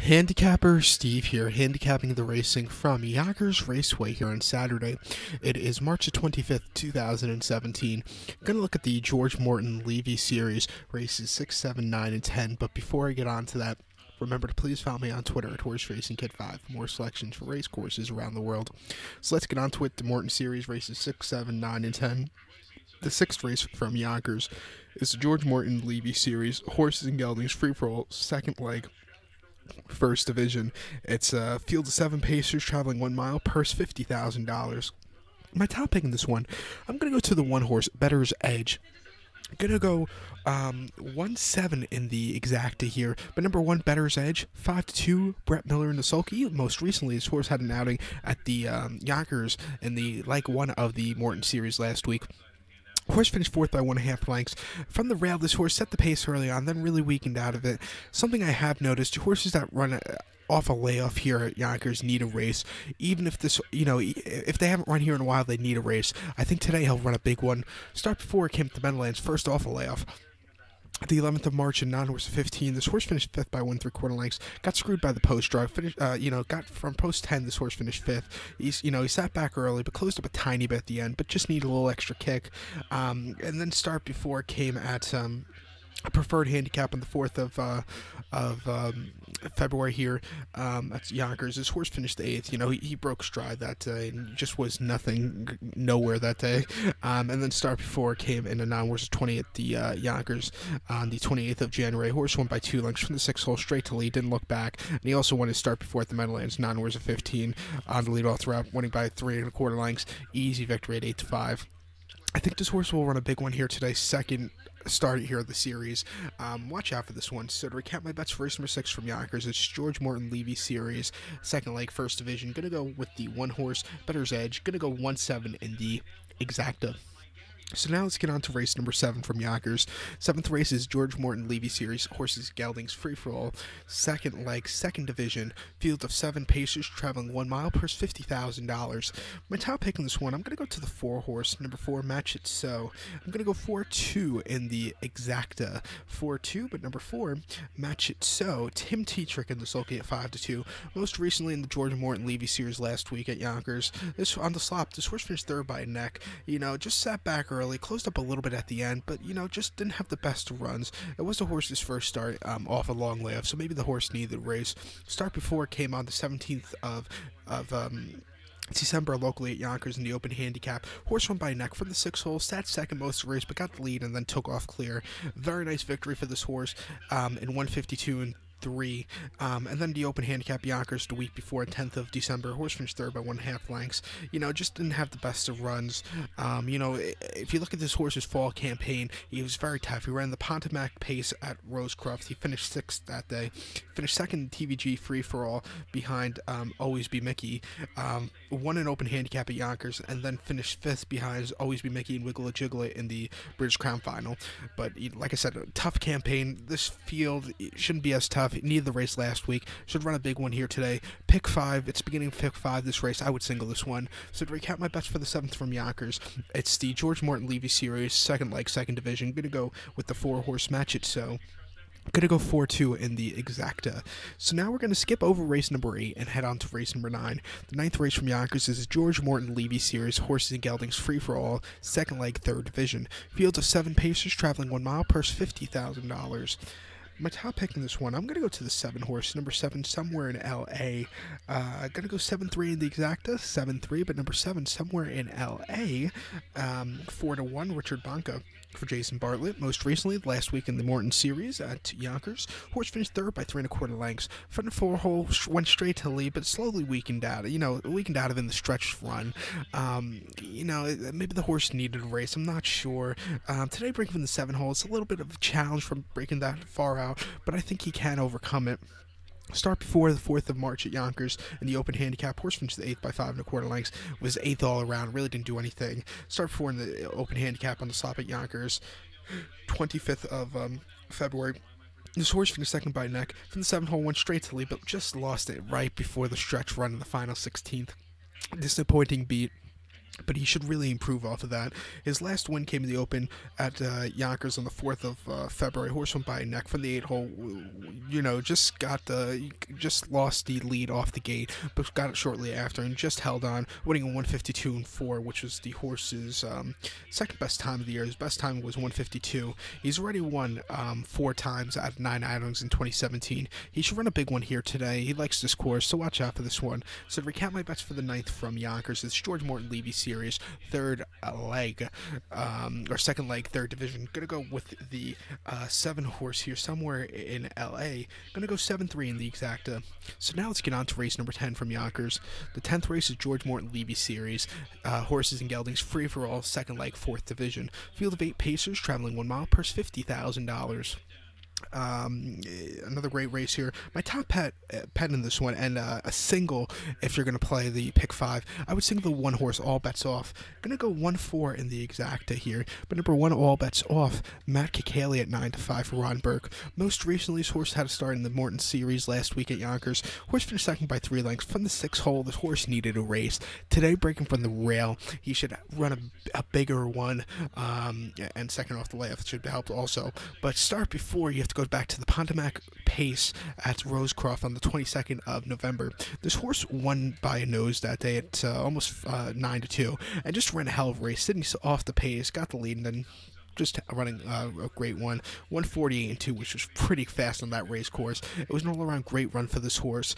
Handicapper Steve here, handicapping the racing from Yonkers Raceway here on Saturday. It is March the 25th, 2017. Going to look at the George Morton Levy Series, races 6, 7, 9, and 10. But before I get on to that, remember to please follow me on Twitter at HorseRacingKid5 for more selections for race courses around the world. So let's get on to it. The Morton Series, races 6, 7, 9, and 10. The sixth race from Yonkers is the George Morton Levy Series, horses and geldings free-for-all, second leg. First division. It's a field of 7 pacers traveling 1 mile, purse $50,000. My top pick in this one, I'm going to go to the one horse, Better's Edge. I'm going to go 1-7 in the exacta here, but number 1, Better's Edge, 5-2, Brett Miller in the sulky. Most recently, this horse had an outing at the Yonkers in the leg 1 of the Morton Series last week. Horse finished 4th by 1.5 lengths. From the rail, this horse set the pace early on, then really weakened out of it. Something I have noticed, horses that run off a layoff here at Yonkers need a race. Even if this, if they haven't run here in a while, they need a race. I think today he'll run a big one. Start before it came to the Meadowlands, first off a layoff. The 11th of March in non-horse 15, this horse finished 5th by 1 3/4 lengths. Got screwed by the post draw. Finished, got from post 10. This horse finished 5th. He sat back early, but closed up a tiny bit at the end. But just needed a little extra kick. And then start before came at a preferred handicap on the 4th of February here at Yonkers. This horse finished 8th. He broke stride that day and just was nowhere that day. And then start before came in a non-horse 20 at the Yonkers on the 28th of January. Horse won by 2 lengths from the 6th hole straight to lead, didn't look back. And he also won his start before at the Meadowlands, non-horse of 15 on the lead all throughout, winning by 3.25 lengths. Easy victory at 8-5. I think this horse will run a big one here today, second start here of the series. Watch out for this one. So to recap my bets for race number 6 from Yonkers, it's George Morton Levy Series, second leg, first division. Going to go with the one horse, Better's Edge. Going to go 1-7 in the exacta. So now let's get on to race number 7 from Yonkers. 7th race is George Morton Levy Series, horses, geldings, free-for-all, second leg, second division, field of 7 pacers traveling 1 mile, purse $50,000. My top pick in this one, I'm going to go to the 4 horse, number 4, Match It So. I'm going to go 4-2 in the exacta. 4-2, but number 4, Match It So. Tim Tetrick in the sulky at 5-2. Most recently in the George Morton Levy Series last week at Yonkers. This on the slop, this horse finished 3rd by a neck. Just sat back early. Closed up a little bit at the end, but just didn't have the best runs. It was the horse's first start off a long layoff, so maybe the horse needed a race. Start before came on the 17th of December locally at Yonkers in the open handicap. Horse won by a neck from the 6th hole, sat second most of the race, but got the lead and then took off clear. Very nice victory for this horse in 152 and 3, and then the open handicap Yonkers the week before, 10th of December. Horse finished 3rd by 1.5 lengths. Just didn't have the best of runs. If you look at this horse's fall campaign, he was very tough. He ran the Pontomac pace at Rosecroft. He finished 6th that day. Finished 2nd in TVG free for all behind Always Be Mickey. Won an open handicap at Yonkers, and then finished 5th behind Always Be Mickey and Wiggle a Jiggle It in the British Crown final. But like I said, a tough campaign. This field shouldn't be as tough. It needed the race last week. Should run a big one here today. Pick 5. It's beginning of pick 5 this race. I would single this one. So to recap my bets for the 7th from Yonkers, it's the George Morton Levy Series, second leg, second division. Going to go with the 4 horse Match It So. Going to go 4-2 in the exacta. So now we're going to skip over race number 8 and head on to race number 9. The 9th race from Yonkers is George Morton Levy Series, horses and geldings free for all, second leg, third division. Field of 7 pacers traveling 1 mile, purse $50,000. My top pick in this one, I'm going to go to the 7 horse, number 7, Somewhere in L.A. Going to go 7-3 in the exacta, 7-3, but number 7, Somewhere in L.A., 4-1, Richard Bonka for Jason Bartlett. Most recently, last week in the Morton Series at Yonkers, horse finished 3rd by 3.25 lengths. From the 4 hole, went straight to the lead, but slowly weakened out. Weakened out of in the stretch run. Maybe the horse needed a race. I'm not sure. Today, breaking from the 7 hole, it's a little bit of a challenge from breaking that far out, but I think he can overcome it. Start before the 4th of March at Yonkers in the open handicap. Horse finished 8th by 5.25 lengths. Was 8th all around. Really didn't do anything. Start before in the open handicap on the slop at Yonkers, 25th of February. This horse finished 2nd by a neck. From the 7th hole, went straight to the lead, but just lost it right before the stretch run in the final 16th. Disappointing beat. but he should really improve off of that. His last win came in the Open at Yonkers on the 4th of February. Horse went by a neck from the 8-hole. Just lost the lead off the gate, but got it shortly after and just held on, winning a 152-4, which was the horse's second best time of the year. His best time was 152. He's already won 4 times out of 9 outings in 2017. He should run a big one here today. He likes this course, so watch out for this one. So to recap my bets for the 9th from Yonkers, it's George Morton Levy Series, third leg, or second leg, third division. Gonna go with the 7 horse here, somewhere in LA. Gonna go 7-3 in the exacta. So now let's get on to race number 10 from Yonkers. The 10th race is George Morton Levy Series, horses and geldings, free for all, second leg, fourth division. Field of 8 pacers, traveling 1 mile, purse $50,000. Another great race here. My top pet in this one, and a single if you're going to play the pick 5. I would single the 1 horse, all bets off. Going to go 1-4 in the exacta here, but number 1, all bets off. Matt Kikali at 9-5 for Ron Burke. Most recently, this horse had a start in the Morton Series last week at Yonkers. Horse finished second by 3 lengths from the 6th hole. This horse needed a race. Today, breaking from the rail, he should run a bigger one, and second off the layoff should help also. But start before you have to go back to the Pontomac pace at Rosecroft on the 22nd of November. This horse won by a nose that day at almost 9-2, and just ran a hell of a race, sitting off the pace, got the lead, and then just running a great one, 148-2, which was pretty fast on that race course. It was an all-around great run for this horse.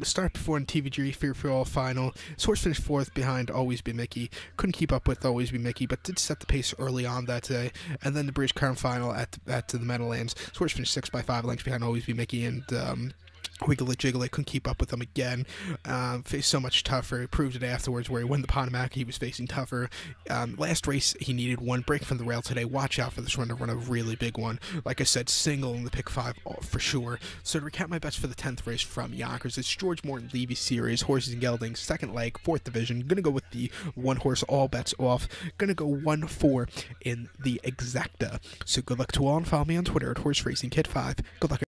Start before in TVG Fear for All final. This horse finished 4th behind Always Be Mickey. Couldn't keep up with Always Be Mickey, but did set the pace early on that day. And then the British Crown final at the Meadowlands. This horse finished 6th by 5 lengths behind Always Be Mickey, and Wiggle It Jiggle It couldn't keep up with them again. Faced so much tougher. He proved it afterwards where he won the Pontomac. He was facing tougher. Last race, he needed 1 break from the rail today. Watch out for this run to run a really big one. Like I said, single in the pick 5 for sure. So to recap my bets for the 10th race from Yonkers, it's George Morton Levy Series, horses and geldings, second leg, fourth division. Gonna go with the 1 horse, all bets off. Gonna go 1-4 in the exacta. So good luck to all, and follow me on Twitter at HorseRacingKid5. Good luck.